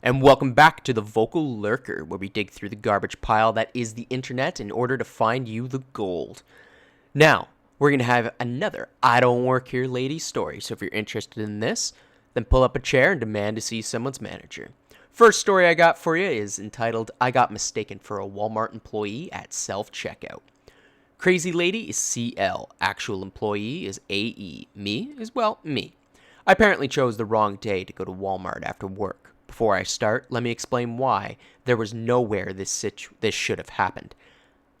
and welcome back to the Vocal Lurker, where we dig through the garbage pile that is the internet in order to find you the gold. Now, we're going to have another I Don't Work Here Lady story, so if you're interested in this, then pull up a chair and demand to see someone's manager. First story I got for you is entitled, I Got Mistaken for a Walmart Employee at Self-Checkout. Crazy lady is CL, actual employee is AE, me is, well, me. I apparently chose the wrong day to go to Walmart after work. Before I start, let me explain why there was nowhere this should have happened.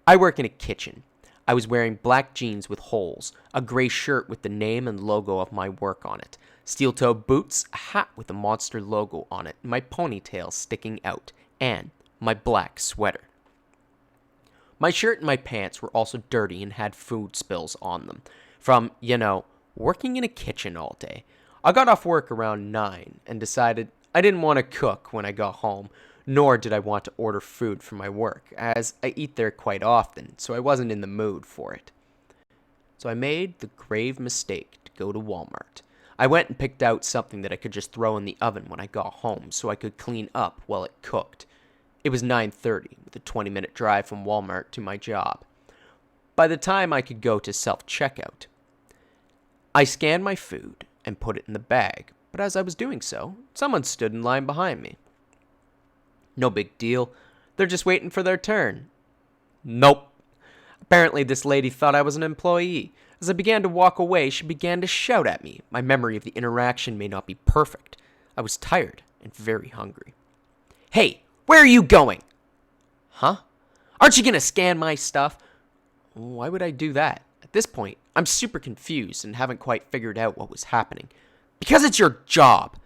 I work in a kitchen. I was wearing black jeans with holes, a gray shirt with the name and logo of my work on it, steel-toed boots, a hat with the monster logo on it, my ponytail sticking out, and my black sweater. My shirt and my pants were also dirty and had food spills on them, from, working in a kitchen all day. I got off work around 9 and decided I didn't want to cook when I got home, nor did I want to order food for my work, as I eat there quite often, so I wasn't in the mood for it. So I made the grave mistake to go to Walmart. I went and picked out something that I could just throw in the oven when I got home so I could clean up while it cooked. It was 9:30, with a 20-minute drive from Walmart to my job. By the time I could go to self-checkout, I scanned my food and put it in the bag, but as I was doing so, someone stood in line behind me. No big deal. They're just waiting for their turn. Nope. Apparently this lady thought I was an employee. As I began to walk away, she began to shout at me. My memory of the interaction may not be perfect. I was tired and very hungry. Hey, where are you going? Huh? Aren't you going to scan my stuff? Why would I do that? At this point, I'm super confused and haven't quite figured out what was happening. Because it's your job.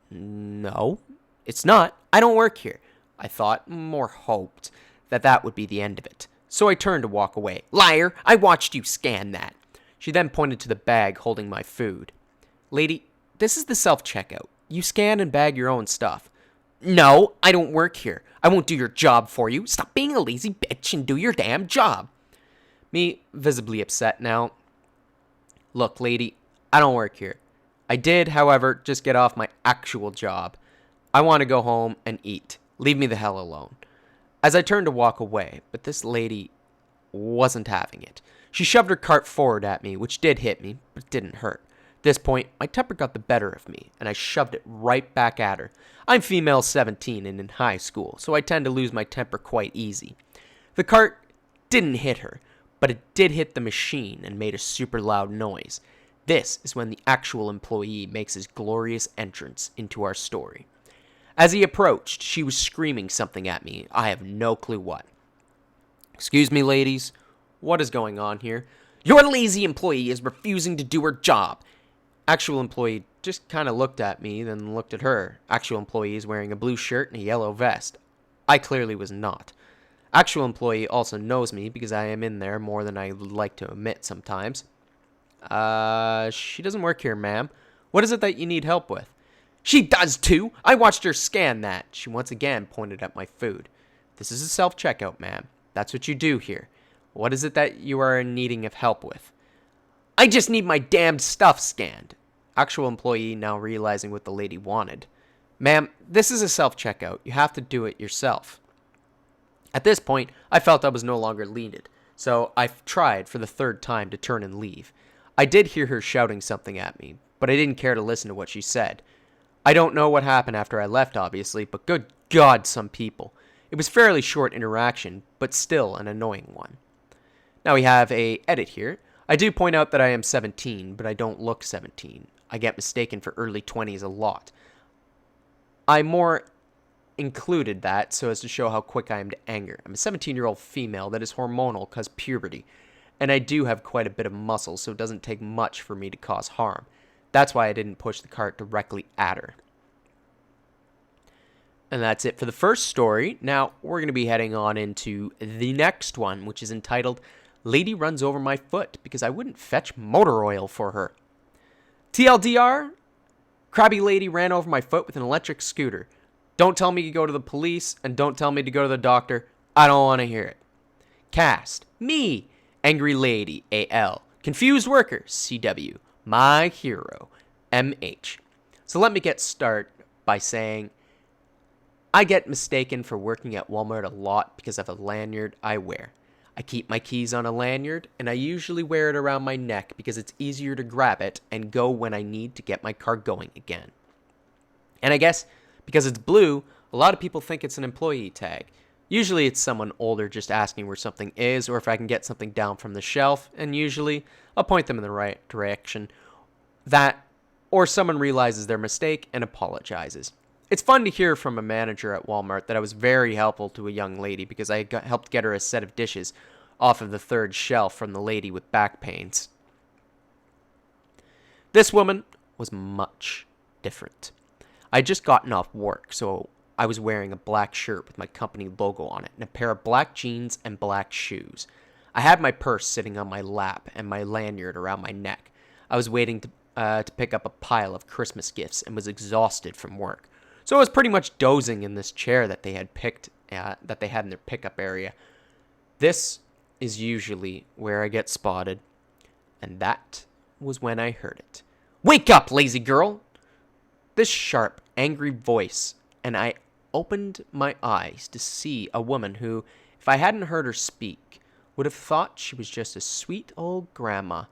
No, it's not. I don't work here. I thought, more hoped, that would be the end of it. So I turned to walk away. Liar, I watched you scan that. She then pointed to the bag holding my food. Lady, this is the self-checkout. You scan and bag your own stuff. No, I don't work here. I won't do your job for you. Stop being a lazy bitch and do your damn job. Me, visibly upset now. Look, lady, I don't work here. I did, however, just get off my actual job. I want to go home and eat. Leave me the hell alone. As I turned to walk away, but this lady wasn't having it. She shoved her cart forward at me, which did hit me, but it didn't hurt. At this point, my temper got the better of me, and I shoved it right back at her. I'm female 17 and in high school, so I tend to lose my temper quite easy. The cart didn't hit her, but it did hit the machine and made a super loud noise. This is when the actual employee makes his glorious entrance into our story. As he approached, she was screaming something at me. I have no clue what. Excuse me, ladies. What is going on here? Your lazy employee is refusing to do her job. Actual employee just kind of looked at me, then looked at her. Actual employee is wearing a blue shirt and a yellow vest. I clearly was not. Actual employee also knows me because I am in there more than I would like to admit sometimes. She doesn't work here, ma'am. What is it that you need help with? She does too! I watched her scan that. She once again pointed at my food. This is a self-checkout, ma'am. That's what you do here. What is it that you are in needing of help with? I just need my damned stuff scanned. Actual employee now realizing what the lady wanted. Ma'am, this is a self-checkout. You have to do it yourself. At this point, I felt I was no longer needed, so I tried for the third time to turn and leave. I did hear her shouting something at me, but I didn't care to listen to what she said. I don't know what happened after I left, obviously, but good God, some people. It was fairly short interaction, but still an annoying one. Now we have a edit here. I do point out that I am 17, but I don't look 17. I get mistaken for early 20s a lot. I more included that so as to show how quick I am to anger. I'm a 17-year-old female that is hormonal cause puberty, and I do have quite a bit of muscle, so it doesn't take much for me to cause harm. That's why I didn't push the cart directly at her. And that's it for the first story. Now, we're going to be heading on into the next one, which is entitled, Lady Runs Over My Foot Because I Wouldn't Fetch Motor Oil for Her. TLDR, crabby lady ran over my foot with an electric scooter. Don't tell me to go to the police, and don't tell me to go to the doctor. I don't want to hear it. Cast, me, angry lady, AL, confused worker, CW, my hero, MH. So let me get started by saying I get mistaken for working at Walmart a lot because of a lanyard I wear. I keep my keys on a lanyard, and I usually wear it around my neck because it's easier to grab it and go when I need to get my car going again. And I guess because it's blue, a lot of people think it's an employee tag. Usually it's someone older just asking where something is or if I can get something down from the shelf, and usually I'll point them in the right direction. Or someone realizes their mistake and apologizes. It's fun to hear from a manager at Walmart that I was very helpful to a young lady because I helped get her a set of dishes off of the third shelf from the lady with back pains. This woman was much different. I'd just gotten off work, so I was wearing a black shirt with my company logo on it and a pair of black jeans and black shoes. I had my purse sitting on my lap and my lanyard around my neck. I was waiting to pick up a pile of Christmas gifts and was exhausted from work. So I was pretty much dozing in this chair that they had in their pickup area. This is usually where I get spotted, and that was when I heard it. "Wake up, lazy girl!" This sharp, angry voice, and I opened my eyes to see a woman who, if I hadn't heard her speak, would have thought she was just a sweet old grandma.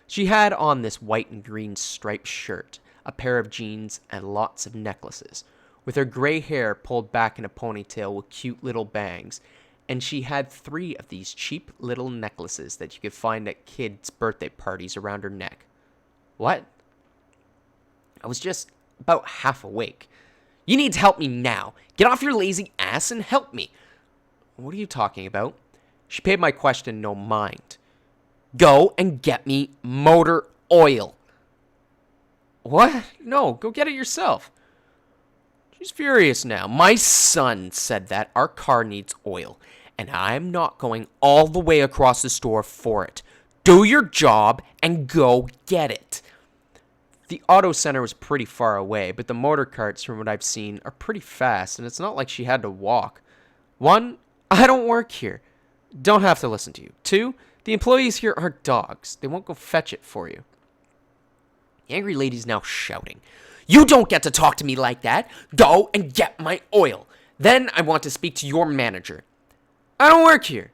She had on this white and green striped shirt, a pair of jeans, and lots of necklaces, with her gray hair pulled back in a ponytail with cute little bangs, and she had 3 of these cheap little necklaces that you could find at kids' birthday parties around her neck. What? I was just about half awake. "You need to help me now. Get off your lazy ass and help me." "What are you talking about?" She paid my question no mind. "Go and get me motor oil." "What? No, go get it yourself." She's furious now. "My son said that our car needs oil, and I'm not going all the way across the store for it. Do your job and go get it." The auto center was pretty far away, but the motor carts, from what I've seen, are pretty fast, and it's not like she had to walk. 1, I don't work here. Don't have to listen to you. 2, the employees here aren't dogs. They won't go fetch it for you. The angry lady's now shouting, "You don't get to talk to me like that. Go and get my oil. Then I want to speak to your manager." "I don't work here."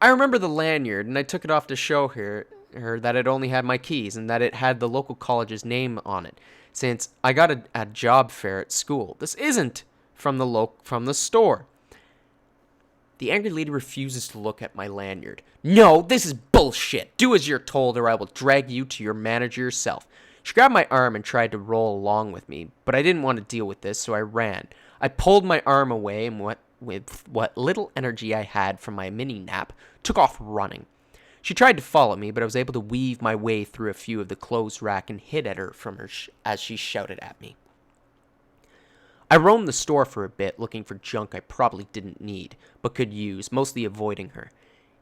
I remember the lanyard, and I took it off to show her that it only had my keys and that it had the local college's name on it, since I got a job fair at school. This isn't from the store. The angry lady refuses to look at my lanyard. "No, this is bullshit. Do as you're told or I will drag you to your manager yourself." She grabbed my arm and tried to roll along with me, but I didn't want to deal with this, so I ran. I pulled my arm away and with what little energy I had from my mini nap, took off running. She tried to follow me, but I was able to weave my way through a few of the clothes rack and hid at her as she shouted at me. I roamed the store for a bit, looking for junk I probably didn't need, but could use, mostly avoiding her.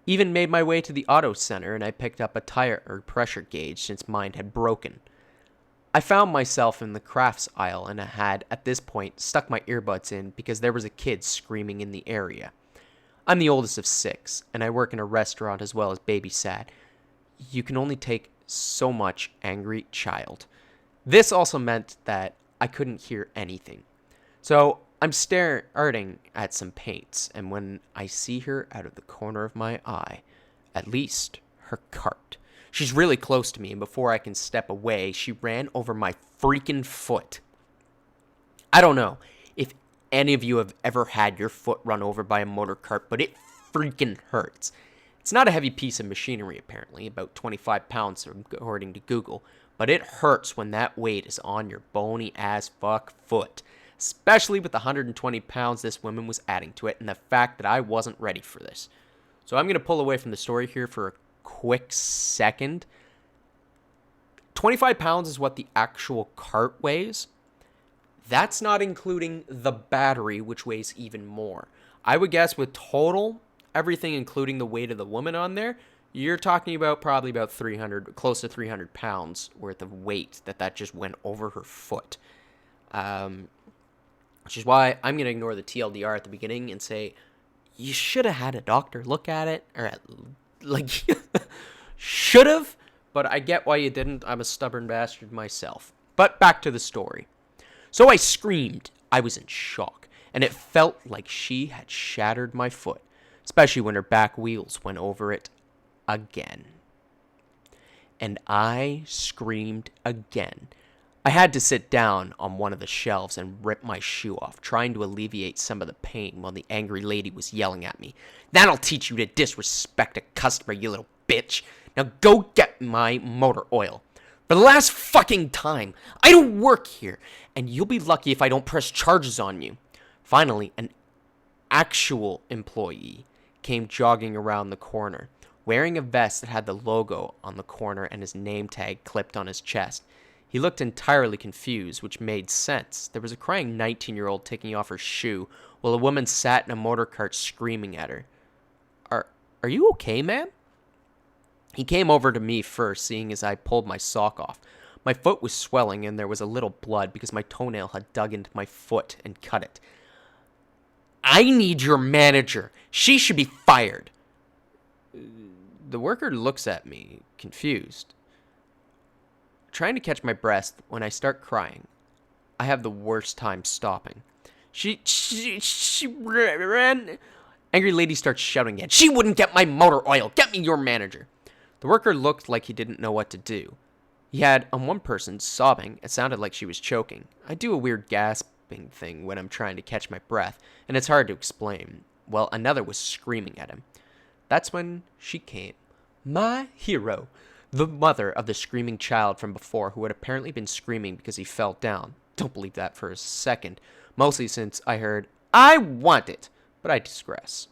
Even made my way to the auto center, and I picked up a tire or pressure gauge since mine had broken. I found myself in the crafts aisle, and I had, at this point, stuck my earbuds in because there was a kid screaming in the area. I'm the oldest of 6, and I work in a restaurant as well as babysat. You can only take so much angry child. This also meant that I couldn't hear anything. So I'm staring at some paints, and when I see her out of the corner of my eye, at least her cart, she's really close to me, and before I can step away, she ran over my freaking foot. I don't know if any of you have ever had your foot run over by a motor cart, but it freaking hurts. It's not a heavy piece of machinery, apparently, about 25 pounds according to Google, but it hurts when that weight is on your bony as fuck foot, especially with the 120 pounds this woman was adding to it and the fact that I wasn't ready for this. So I'm going to pull away from the story here for a quick second. 25 pounds is what the actual cart weighs. That's not including the battery, which weighs even more. I would guess with total, everything including the weight of the woman on there, you're talking about probably about 300, close to 300 pounds worth of weight that just went over her foot. Which is why I'm going to ignore the TLDR at the beginning and say, you should have had a doctor look at it, or should have, but I get why you didn't. I'm a stubborn bastard myself. But back to the story. So I screamed. I was in shock. and it felt like she had shattered my foot, especially when her back wheels went over it again. And I screamed again. I had to sit down on one of the shelves and rip my shoe off, trying to alleviate some of the pain while the angry lady was yelling at me. "That'll teach you to disrespect a customer, you little bitch. Now go get my motor oil. For the last fucking time, I don't work here, and you'll be lucky if I don't press charges on you." Finally, an actual employee came jogging around the corner, wearing a vest that had the logo on the corner and his name tag clipped on his chest. He looked entirely confused, which made sense. There was a crying 19-year-old taking off her shoe, while a woman sat in a motor cart screaming at her. Are you okay, ma'am?" He came over to me first, seeing as I pulled my sock off. My foot was swelling, and there was a little blood because my toenail had dug into my foot and cut it. "I need your manager. She should be fired." The worker looks at me, confused. Trying to catch my breath when I start crying. I have the worst time stopping. She ran. Angry lady starts shouting again. "She wouldn't get my motor oil. Get me your manager." The worker looked like he didn't know what to do. He had on one person sobbing. It sounded like she was choking. I do a weird gasping thing when I'm trying to catch my breath, and it's hard to explain. Well, another was screaming at him. That's when she came. My hero. The mother of the screaming child from before, who had apparently been screaming because he fell down. Don't believe that for a second. Mostly since I heard, "I want it," but I digress.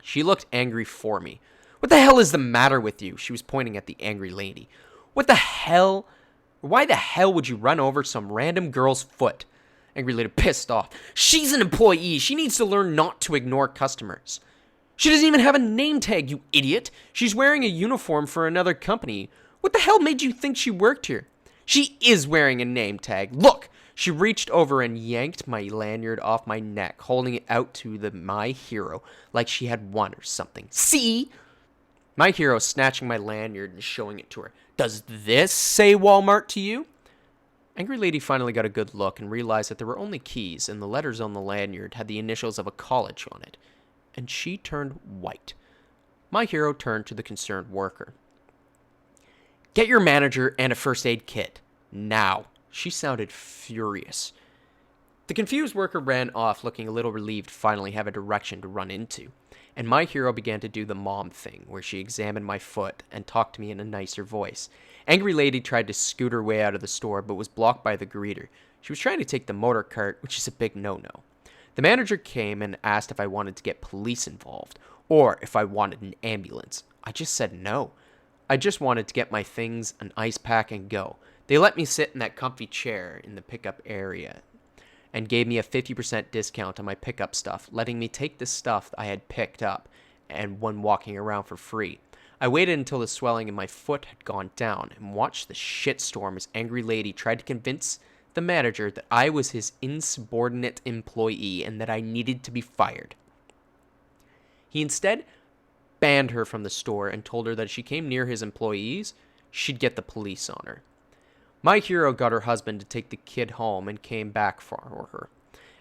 She looked angry for me. "What the hell is the matter with you?" She was pointing at the angry lady. "What the hell? Why the hell would you run over some random girl's foot?" Angry lady pissed off. "She's an employee. She needs to learn not to ignore customers." "She doesn't even have a name tag, you idiot. She's wearing a uniform for another company. What the hell made you think she worked here?" "She is wearing a name tag. Look!" She reached over and yanked my lanyard off my neck, holding it out to my hero like she had won or something. "See?" My hero snatching my lanyard and showing it to her. "Does this say Walmart to you?" Angry lady finally got a good look and realized that there were only keys, and the letters on the lanyard had the initials of a college on it. And she turned white. My hero turned to the concerned worker. "Get your manager and a first aid kit. Now." She sounded furious. The confused worker ran off, looking a little relieved to finally have a direction to run into. And my hero began to do the mom thing, where she examined my foot and talked to me in a nicer voice. Angry lady tried to scoot her way out of the store, but was blocked by the greeter. She was trying to take the motor cart, which is a big no-no. The manager came and asked if I wanted to get police involved, or if I wanted an ambulance. I just said no. I just wanted to get my things, an ice pack, and go. They let me sit in that comfy chair in the pickup area, and gave me a 50% discount on my pickup stuff, letting me take the stuff I had picked up and when walking around for free. I waited until the swelling in my foot had gone down and watched the shitstorm as angry lady tried to convince the manager that I was his insubordinate employee and that I needed to be fired. He instead banned her from the store and told her that if she came near his employees, she'd get the police on her. My hero got her husband to take the kid home and came back for her,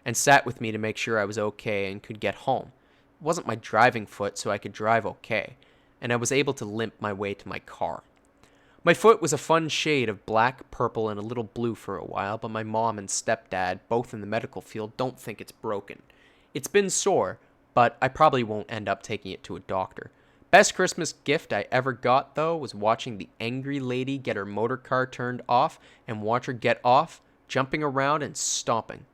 and sat with me to make sure I was okay and could get home. It wasn't my driving foot, so I could drive okay, and I was able to limp my way to my car. My foot was a fun shade of black, purple, and a little blue for a while, but my mom and stepdad, both in the medical field, don't think it's broken. It's been sore, but I probably won't end up taking it to a doctor. Best Christmas gift I ever got, though, was watching the angry lady get her motor car turned off and watch her get off, jumping around and stomping.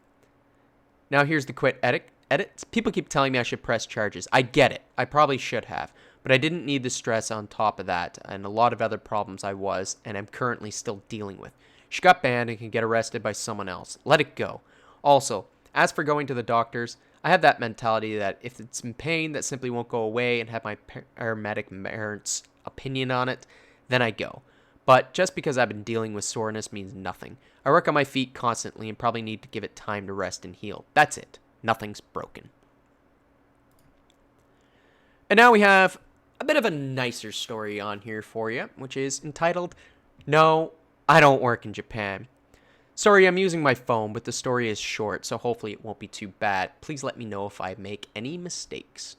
Now here's the quick edit. People keep telling me I should press charges. I get it. I probably should have. But I didn't need the stress on top of that and a lot of other problems I was and am currently still dealing with. She got banned and can get arrested by someone else. Let it go. Also, as for going to the doctors, I have that mentality that if it's in pain that simply won't go away and have my paramedic parents' opinion on it, then I go. But just because I've been dealing with soreness means nothing. I work on my feet constantly and probably need to give it time to rest and heal. That's it. Nothing's broken. And now we have a bit of a nicer story on here for you, which is entitled, No, I Don't Work in Japan. Sorry, I'm using my phone, but the story is short, so hopefully it won't be too bad. Please let me know if I make any mistakes.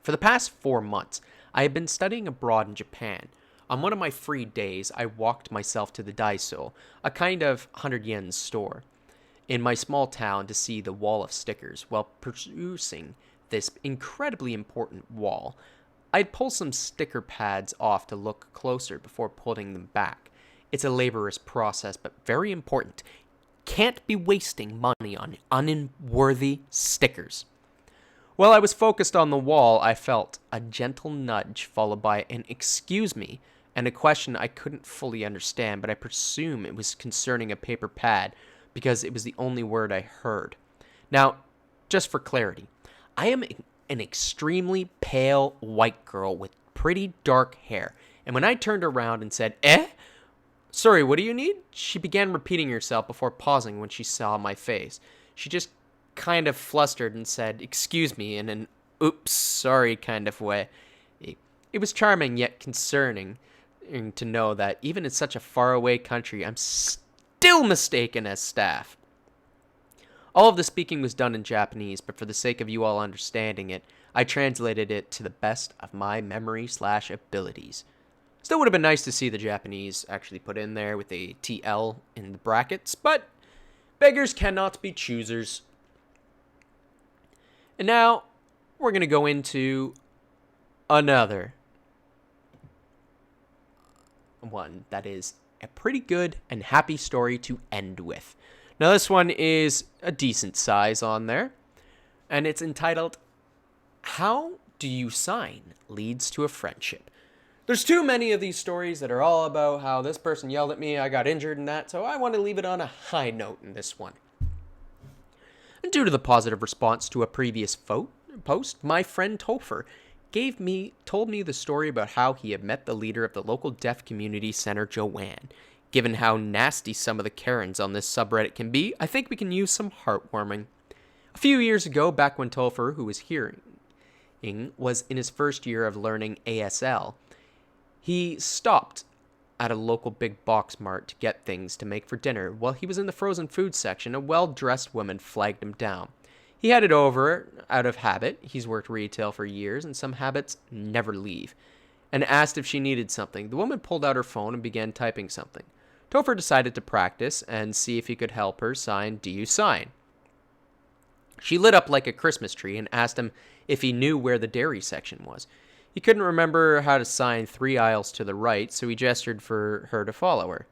For the past 4 months, I have been studying abroad in Japan. On one of my free days, I walked myself to the Daiso, a kind of 100 yen store, in my small town to see the wall of stickers. While perusing this incredibly important wall, I'd pull some sticker pads off to look closer before putting them back. It's a laborious process, but very important. Can't be wasting money on unworthy stickers. While I was focused on the wall, I felt a gentle nudge followed by an "excuse me" and a question I couldn't fully understand, but I presume it was concerning a paper pad because it was the only word I heard. Now, just for clarity, I am an extremely pale white girl with pretty dark hair, and when I turned around and said, "Eh? Sorry, what do you need?" she began repeating herself before pausing when she saw my face. She just kind of flustered and said, "Excuse me," in an "oops, sorry" kind of way. It was charming yet concerning to know that even in such a faraway country, I'm still mistaken as staff. All of the speaking was done in Japanese, but for the sake of you all understanding it, I translated it to the best of my memory/abilities. Still would have been nice to see the Japanese actually put in there with a TL in the brackets, but beggars cannot be choosers. And now, we're going to go into another one that is a pretty good and happy story to end with. Now, this one is a decent size on there, and it's entitled, "How Do You Sign Leads to a Friendship." There's too many of these stories that are all about how this person yelled at me, I got injured and that, so I want to leave it on a high note in this one. And due to the positive response to a previous post, my friend Topher told me the story about how he had met the leader of the local deaf community center, Joanne. Given how nasty some of the Karens on this subreddit can be, I think we can use some heartwarming. A few years ago, back when Topher, who was hearing, was in his first year of learning ASL, he stopped at a local big box mart to get things to make for dinner. While he was in the frozen food section, a well-dressed woman flagged him down. He headed over out of habit. He's worked retail for years, and some habits never leave, and asked if she needed something. The woman pulled out her phone and began typing something. Topher decided to practice and see if he could help her sign "Do you sign?" She lit up like a Christmas tree and asked him if he knew where the dairy section was. He couldn't remember how to sign 3 aisles to the right, so he gestured for her to follow her.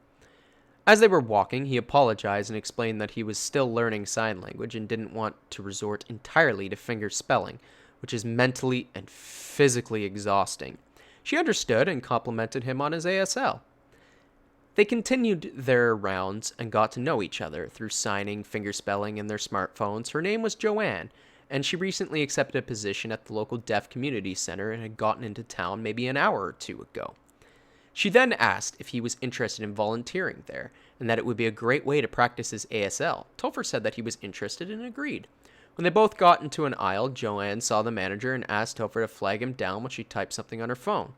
As they were walking, he apologized and explained that he was still learning sign language and didn't want to resort entirely to finger spelling, which is mentally and physically exhausting. She understood and complimented him on his ASL. They continued their rounds and got to know each other through signing, fingerspelling, and their smartphones. Her name was Joanne, and she recently accepted a position at the local deaf community center and had gotten into town maybe an hour or two ago. She then asked if he was interested in volunteering there, and that it would be a great way to practice his ASL. Topher said that he was interested and agreed. When they both got into an aisle, Joanne saw the manager and asked Topher to flag him down while she typed something on her phone.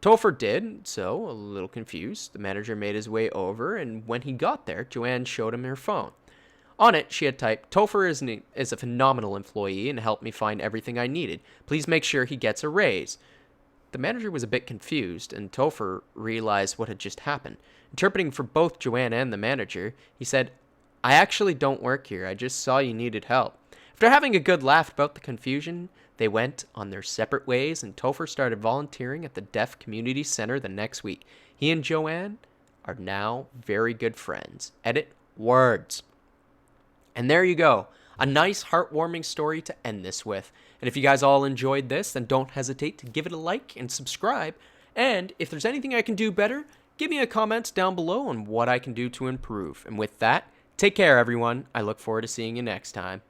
Topher did, so, a little confused, the manager made his way over, and when he got there, Joanne showed him her phone. On it, she had typed, "Topher is a phenomenal employee and helped me find everything I needed. Please make sure he gets a raise." The manager was a bit confused, and Topher realized what had just happened. Interpreting for both Joanne and the manager, he said, "I actually don't work here. I just saw you needed help." After having a good laugh about the confusion, they went on their separate ways, and Topher started volunteering at the Deaf Community Center the next week. He and Joanne are now very good friends. Edit words. And there you go. A nice, heartwarming story to end this with. And if you guys all enjoyed this, then don't hesitate to give it a like and subscribe. And if there's anything I can do better, give me a comment down below on what I can do to improve. And with that, take care, everyone. I look forward to seeing you next time.